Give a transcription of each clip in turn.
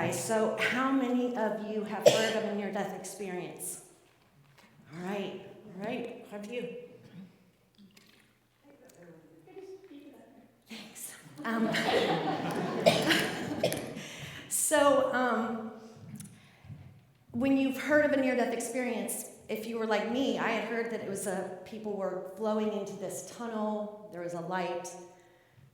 guys. So how many of you have heard of a near-death experience? All right. How about you? Thanks. When you've heard of a near-death experience, if you were like me, I had heard that it was people were flowing into this tunnel. There was a light.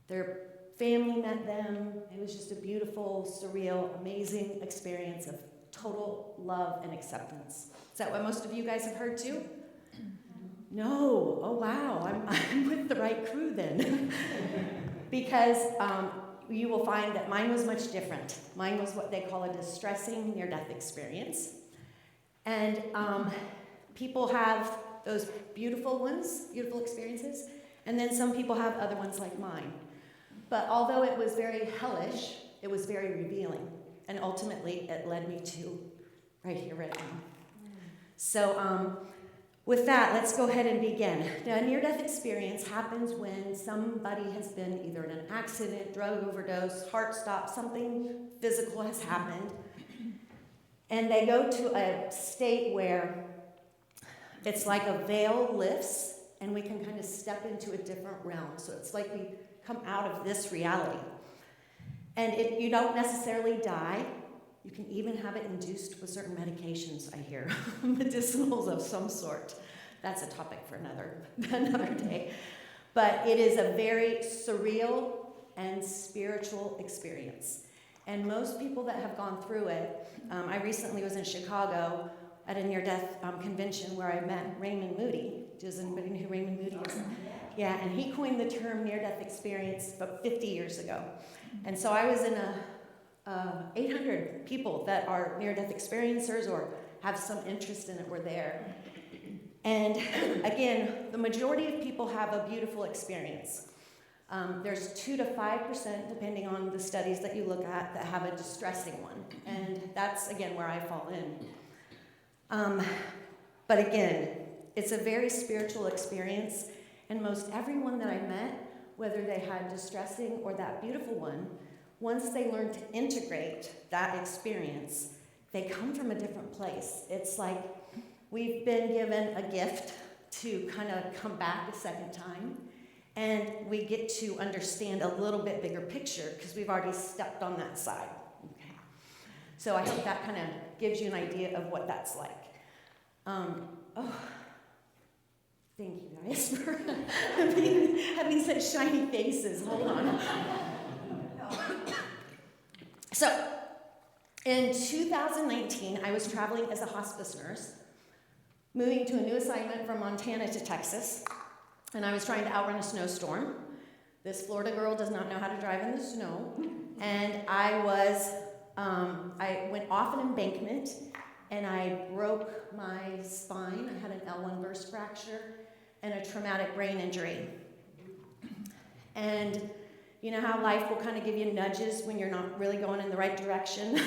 Their family met them. It was just a beautiful, surreal, amazing experience of total love and acceptance. Is that what most of you guys have heard too? No. Oh, wow. I'm with the right crew then. Because you will find that mine was much different. Mine was what they call a distressing near-death experience. And people have those beautiful experiences, and then some people have other ones like mine. But although it was very hellish, it was very revealing. And ultimately, it led me to right here, right now. So with that, let's go ahead and begin. Now, a near-death experience happens when somebody has been either in an accident, drug overdose, heart stop, something physical has happened, and they go to a state where it's like a veil lifts, and we can kind of step into a different realm. So it's like we come out of this reality. And you don't necessarily die. You can even have it induced with certain medications, I hear, medicinals of some sort. That's a topic for another day. But it is a very surreal and spiritual experience. And most people that have gone through it, I recently was in Chicago at a near-death convention where I met Raymond Moody. Does anybody know who Raymond Moody is? Yeah, and he coined the term near-death experience about 50 years ago. And so I was in 800 people that are near-death experiencers or have some interest in it were there. And again, the majority of people have a beautiful experience. There's 2 to 5%, depending on the studies that you look at, that have a distressing one. And that's, again, where I fall in. But again, it's a very spiritual experience. And most everyone that I met, whether they had distressing or that beautiful one, once they learn to integrate that experience, they come from a different place. It's like we've been given a gift to kind of come back a second time, and we get to understand a little bit bigger picture because we've already stepped on that side. Okay. So I hope that kind of gives you an idea of what that's like. Thank you guys for having such shiny faces. Hold on. So, in 2019, I was traveling as a hospice nurse, moving to a new assignment from Montana to Texas, and I was trying to outrun a snowstorm. This Florida girl does not know how to drive in the snow, and I went off an embankment, and I broke my spine. I had an L1 burst fracture and a traumatic brain injury. And you know how life will kind of give you nudges when you're not really going in the right direction?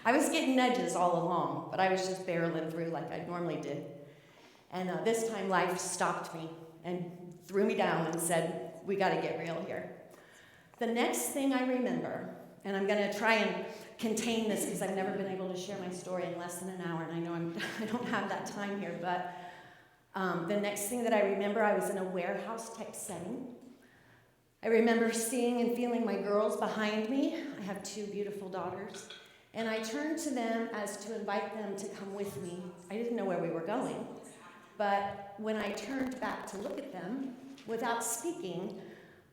I was getting nudges all along, but I was just barreling through like I normally did. And this time life stopped me and threw me down and said, we got to get real here. The next thing I remember, and I'm going to try and contain this because I've never been able to share my story in less than an hour, and I know I don't have that time here, but the next thing that I remember, I was in a warehouse type setting. I remember seeing and feeling my girls behind me. I have 2 beautiful daughters. And I turned to them as to invite them to come with me. I didn't know where we were going. But when I turned back to look at them, without speaking,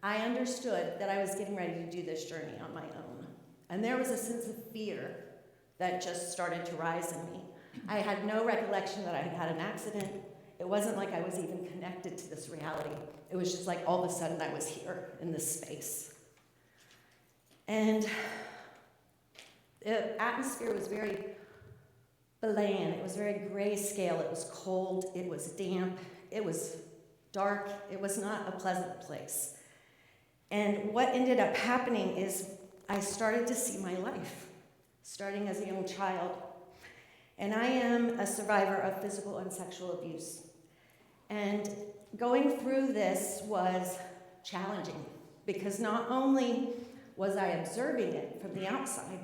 I understood that I was getting ready to do this journey on my own. And there was a sense of fear that just started to rise in me. I had no recollection that I had had an accident. It wasn't like I was even connected to this reality. It was just like all of a sudden I was here in this space. And the atmosphere was very bland. It was very grayscale. It was cold. It was damp. It was dark. It was not a pleasant place. And what ended up happening is I started to see my life, starting as a young child. And I am a survivor of physical and sexual abuse. And going through this was challenging because not only was I observing it from the outside,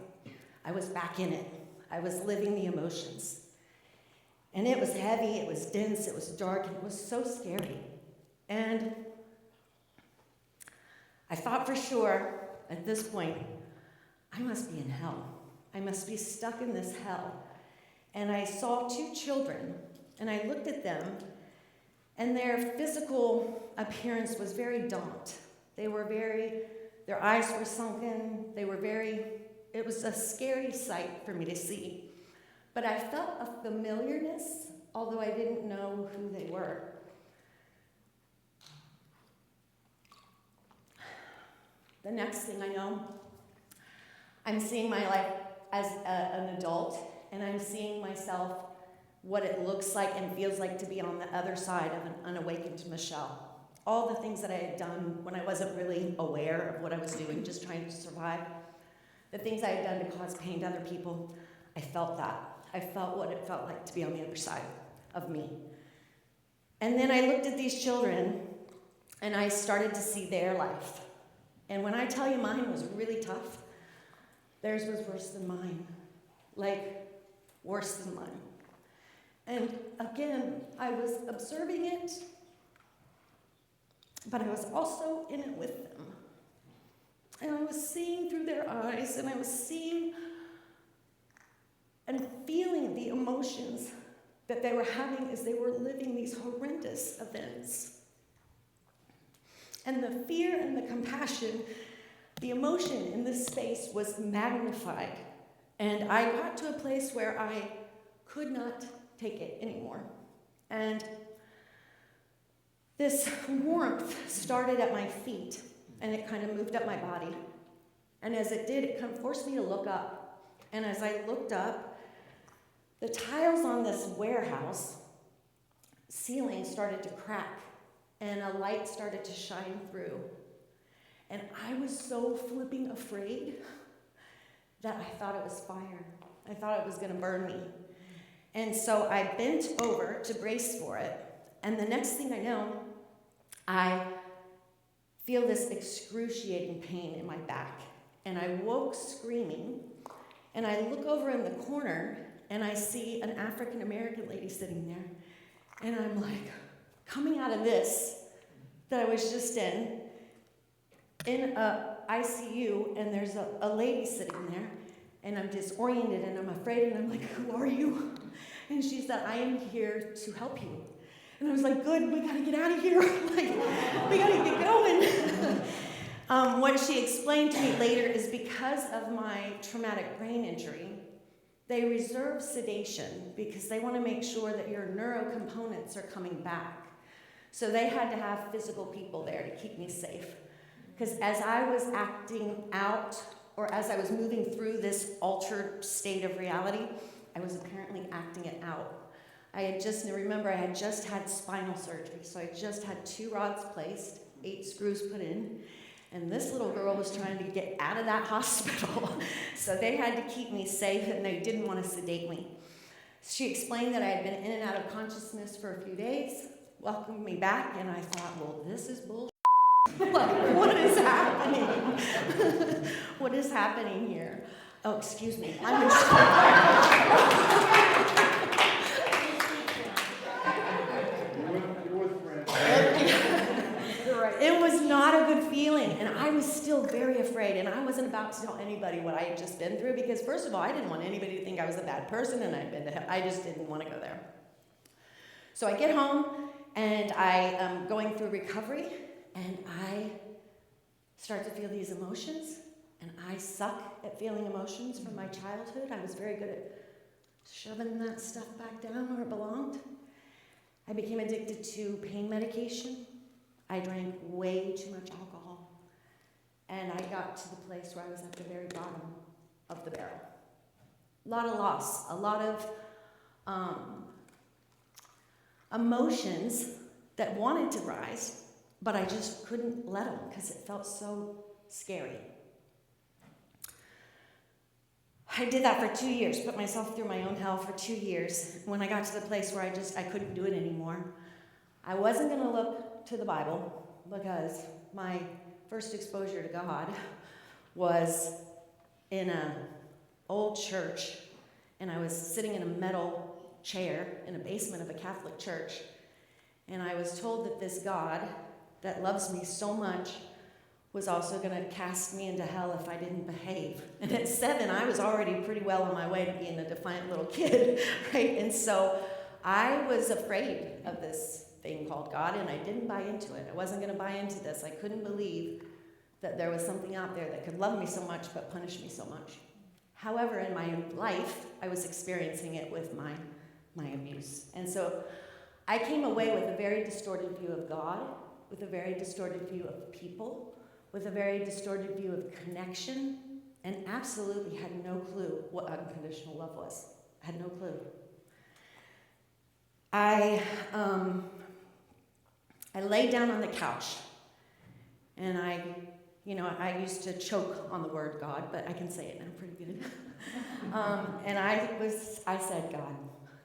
I was back in it. I was living the emotions. And it was heavy, it was dense, it was dark, and it was so scary. And I thought for sure at this point, I must be in hell. I must be stuck in this hell. And I saw two children, and I looked at them, and their physical appearance was very daunt. Their eyes were sunken, it was a scary sight for me to see. But I felt a familiarness, although I didn't know who they were. The next thing I know, I'm seeing my life as an adult, and I'm seeing myself, what it looks like and feels like to be on the other side of an unawakened Michelle. All the things that I had done when I wasn't really aware of what I was doing, just trying to survive, the things I had done to cause pain to other people, I felt that. I felt what it felt like to be on the other side of me. And then I looked at these children, and I started to see their life. And when I tell you mine was really tough, theirs was worse than mine. Like, worse than mine. And again, I was observing it, but I was also in it with them. And I was seeing through their eyes, and I was seeing and feeling the emotions that they were having as they were living these horrendous events. And the fear and the compassion, the emotion in this space was magnified. And I got to a place where I could not take it anymore. And this warmth started at my feet, and it kind of moved up my body. And as it did, it kind of forced me to look up. And as I looked up, the tiles on this warehouse ceiling started to crack, and a light started to shine through. And I was so flipping afraid that I thought it was fire. I thought it was going to burn me. And so I bent over to brace for it. And the next thing I know, I feel this excruciating pain in my back. And I woke screaming. And I look over in the corner, and I see an African American lady sitting there. And I'm like, coming out of this that I was just in a ICU, and there's a lady sitting there, and I'm disoriented, and I'm afraid, and I'm like, who are you? And she said, I am here to help you. And I was like, good, we gotta get out of here. Like, we gotta get going. What she explained to me later is because of my traumatic brain injury, they reserve sedation because they want to make sure that your neurocomponents are coming back. So they had to have physical people there to keep me safe. Because as I was acting out, or as I was moving through this altered state of reality, I was apparently acting it out. I had just had spinal surgery, so I just had 2 rods placed, 8 screws put in, and this little girl was trying to get out of that hospital. So they had to keep me safe, and they didn't want to sedate me. She explained that I had been in and out of consciousness for a few days, welcomed me back, and I thought, well, this is bullshit. Like, what is happening? What is happening here? Oh, excuse me. I'm in It was not a good feeling, and I was still very afraid, and I wasn't about to tell anybody what I had just been through, because first of all, I didn't want anybody to think I was a bad person, and I'd been to hell. I just didn't want to go there. So I get home, and I am going through recovery, and I start to feel these emotions, and I suck at feeling emotions from my childhood. I was very good at shoving that stuff back down where it belonged. I became addicted to pain medication. I drank way too much alcohol, and I got to the place where I was at the very bottom of the barrel. A lot of loss, a lot of emotions that wanted to rise, but I just couldn't let them because it felt so scary. I did that for 2 years, put myself through my own hell for 2 years. When I got to the place where I couldn't do it anymore, I wasn't going to look to the Bible because my first exposure to God was in a old church, and I was sitting in a metal chair in a basement of a Catholic church, and I was told that this God that loves me so much was also going to cast me into hell if I didn't behave. And at 7, I was already pretty well on my way to being a defiant little kid, right? And so I was afraid of this thing called God, and I didn't buy into it. I wasn't going to buy into this. I couldn't believe that there was something out there that could love me so much but punish me so much. However, in my life, I was experiencing it with my abuse. And so I came away with a very distorted view of God, with a very distorted view of people, with a very distorted view of connection, and absolutely had no clue what unconditional love was. I had no clue. I lay down on the couch, and I used to choke on the word God, but I can say it now pretty good. And I said,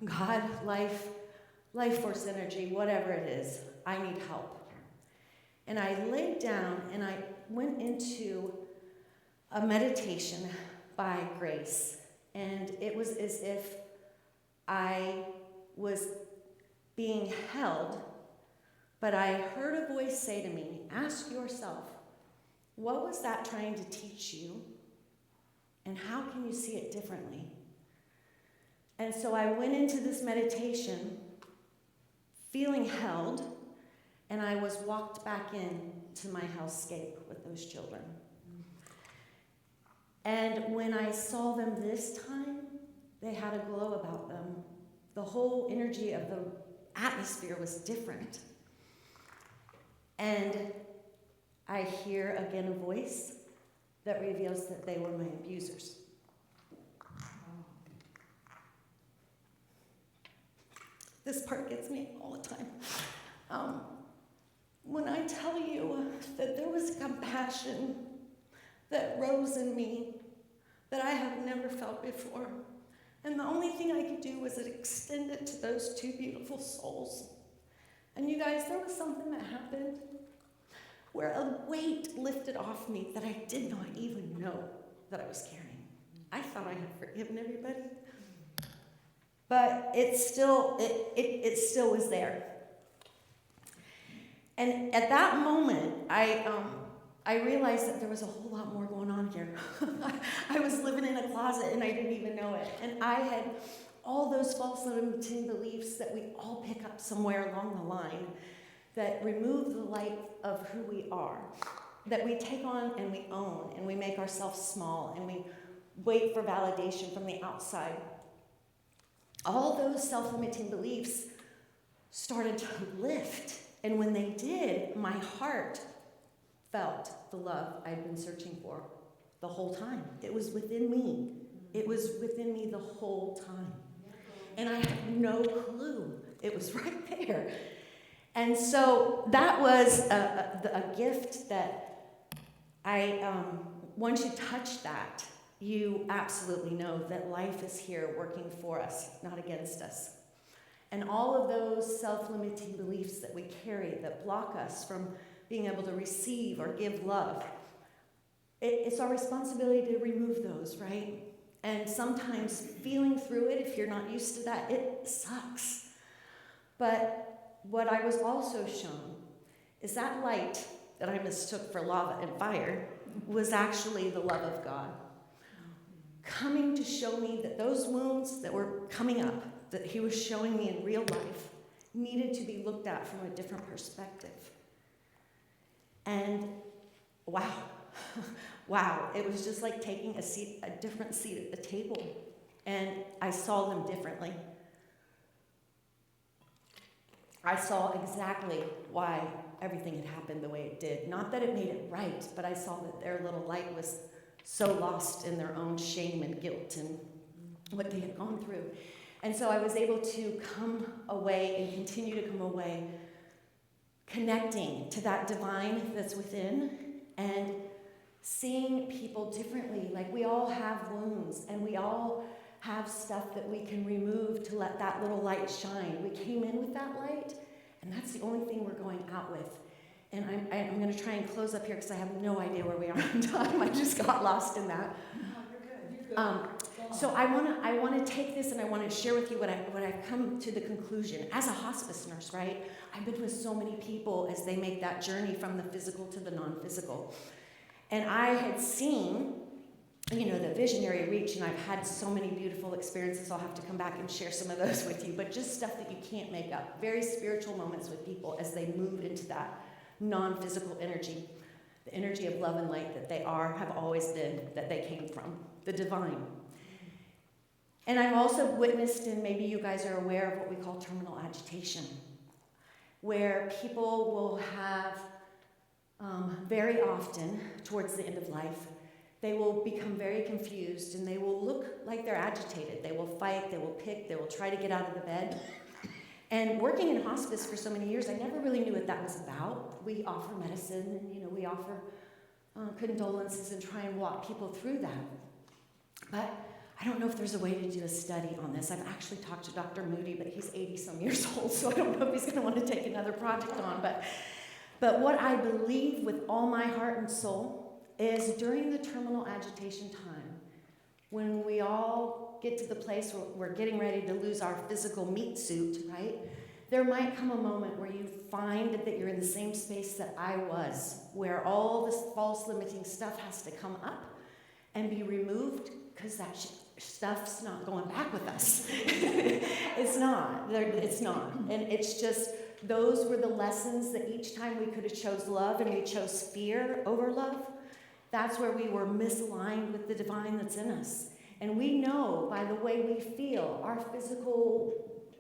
God, life force energy, whatever it is, I need help. And I laid down and I went into a meditation by grace. And it was as if I was being held, but I heard a voice say to me, ask yourself, what was that trying to teach you? And how can you see it differently? And so I went into this meditation feeling held, and I was walked back into my hellscape with those children. And when I saw them this time, they had a glow about them. The whole energy of the atmosphere was different. And I hear again a voice that reveals that they were my abusers. This part gets me all the time. When I tell you that there was compassion that rose in me that I have never felt before, and the only thing I could do was extend it to those two beautiful souls. And you guys, there was something that happened where a weight lifted off me that I did not even know that I was carrying. I thought I had forgiven everybody, but it still was there. And at that moment, I realized that there was a whole lot more going on here. I was living in a closet and I didn't even know it. And I had all those false limiting beliefs that we all pick up somewhere along the line that remove the light of who we are, that we take on and we own, and we make ourselves small, and we wait for validation from the outside. All those self-limiting beliefs started to lift, and when they did, my heart felt the love I'd been searching for the whole time. It was within me. It was within me the whole time. And I had no clue. It was right there. And so that was a gift that once you touch that, you absolutely know that life is here working for us, not against us. And all of those self-limiting beliefs that we carry that block us from being able to receive or give love, it's our responsibility to remove those, right? And sometimes feeling through it, if you're not used to that, it sucks. But what I was also shown is that light that I mistook for lava and fire was actually the love of God, coming to show me that those wounds that were coming up, that he was showing me in real life, needed to be looked at from a different perspective. And wow, it was just like taking a different seat at the table, and I saw them differently. I saw exactly why everything had happened the way it did. Not that it made it right, but I saw that their little light was so lost in their own shame and guilt and what they had gone through. And so I was able to come away and continue to come away connecting to that divine that's within and seeing people differently. Like, we all have wounds and we all have stuff that we can remove to let that little light shine. We came in with that light, and that's the only thing we're going out with. And I'm going to try and close up here because I have no idea where we are on time. I just got lost in that. No, you're good. You're good. So I want to take this and I want to share with you what I've come to the conclusion. As a hospice nurse, right? I've been with so many people as they make that journey from the physical to the non-physical. And I had seen, the visionary reach, and I've had so many beautiful experiences. I'll have to come back and share some of those with you, but just stuff that you can't make up. Very spiritual moments with people as they move into that non-physical energy, the energy of love and light that they have always been, that they came from, the divine. And I've also witnessed, and maybe you guys are aware of what we call terminal agitation, where people will have, very often, towards the end of life, they will become very confused and they will look like they're agitated. They will fight, they will pick, they will try to get out of the bed. And working in hospice for so many years, I never really knew what that was about. We offer medicine and, we offer condolences and try and walk people through that. But I don't know if there's a way to do a study on this. I've actually talked to Dr. Moody, but he's 80-some years old, so I don't know if he's going to want to take another project on. But what I believe with all my heart and soul is during the terminal agitation time, when we all get to the place where we're getting ready to lose our physical meat suit, right? There might come a moment where you find that you're in the same space that I was, where all this false limiting stuff has to come up and be removed, because that stuff's not going back with us. It's not. And it's just, those were the lessons that each time we could have chose love and we chose fear over love. That's where we were misaligned with the divine that's in us. And we know by the way we feel, our physical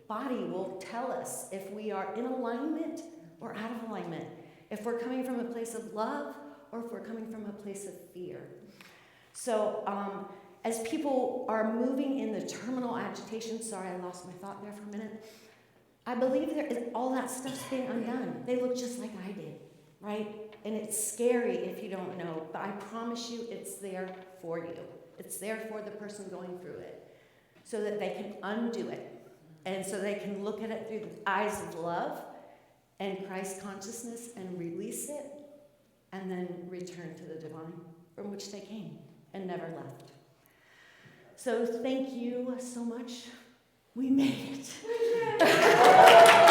body will tell us if we are in alignment or out of alignment, if we're coming from a place of love or if we're coming from a place of fear. So as people are moving in the terminal agitation, sorry, I lost my thought there for a minute. I believe all that stuff's being undone. They look just like I did, right? And it's scary if you don't know, but I promise you it's there for you. It's there for the person going through it so that they can undo it and so they can look at it through the eyes of love and Christ consciousness and release it and then return to the divine from which they came and never left. So thank you so much. We made it.